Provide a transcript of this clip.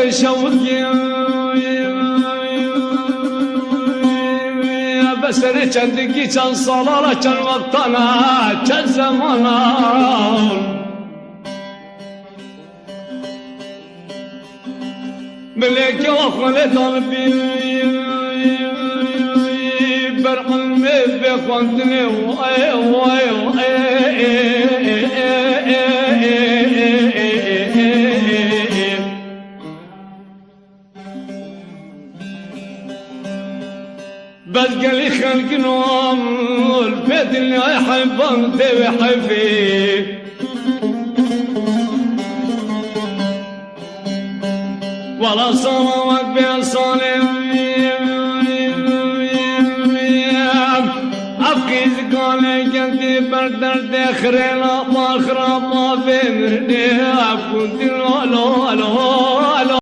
شوقي بسري چندگی چند سالا چند وقتانا چند زمانا ملك وخلد قلبي برقلبي بخوندني واي بس قالي خلق نوم البيت اللي يحب انت ويحبي ولا صلوات بصالح أبكي قالي قلبي بردر دخرنا ما خرب ما في مرني أبكي لو